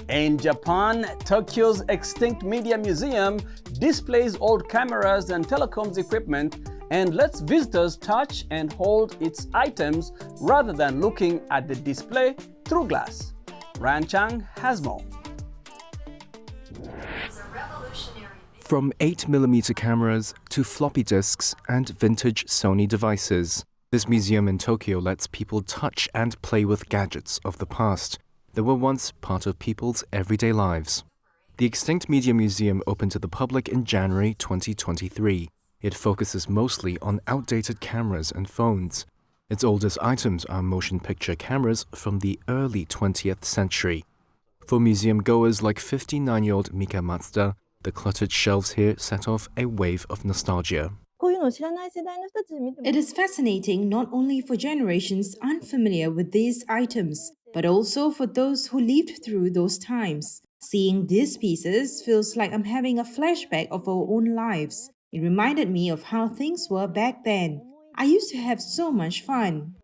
In Japan, Tokyo's Extinct Media Museum displays old cameras and telecoms equipment and lets visitors touch and hold its items rather than looking at the display through glass. Ryan Chang has more. From 8mm cameras to floppy disks and vintage Sony devices, this museum in Tokyo lets people touch and play with gadgets of the past that were once part of people's everyday lives. The Extinct Media Museum opened to the public in January 2023. It focuses mostly on outdated cameras and phones. Its oldest items are motion picture cameras from the early 20th century. For museum goers like 59-year-old Mika Matsuda, the cluttered shelves here set off a wave of nostalgia. It is fascinating not only for generations unfamiliar with these items, but also for those who lived through those times. Seeing these pieces feels like I'm having a flashback of our own lives. It reminded me of how things were back then. I used to have so much fun.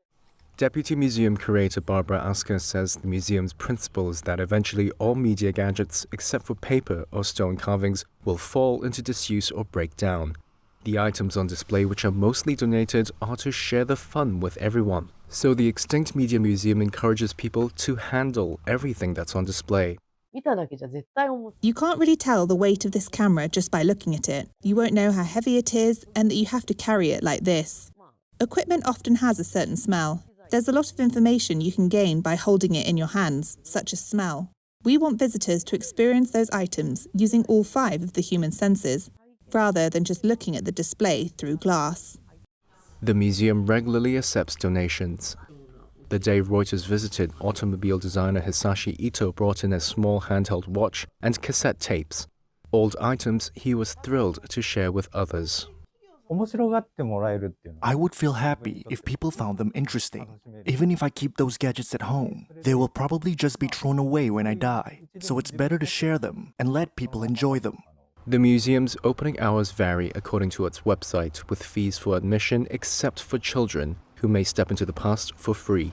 Deputy Museum Curator Barbara Asker says the museum's principle is that eventually all media gadgets, except for paper or stone carvings, will fall into disuse or break down. The items on display, which are mostly donated, are to share the fun with everyone. So the Extinct Media Museum encourages people to handle everything that's on display. You can't really tell the weight of this camera just by looking at it. You won't know how heavy it is and that you have to carry it like this. Equipment often has a certain smell. There's a lot of information you can gain by holding it in your hands, such as smell. We want visitors to experience those items using all 5 of the human senses, rather than just looking at the display through glass. The museum regularly accepts donations. The day Reuters visited, automobile designer Hisashi Ito brought in a small handheld watch and cassette tapes. Old items he was thrilled to share with others. I would feel happy if people found them interesting. Even if I keep those gadgets at home, they will probably just be thrown away when I die. So it's better to share them and let people enjoy them. The museum's opening hours vary according to its website, with fees for admission except for children, who may step into the past for free.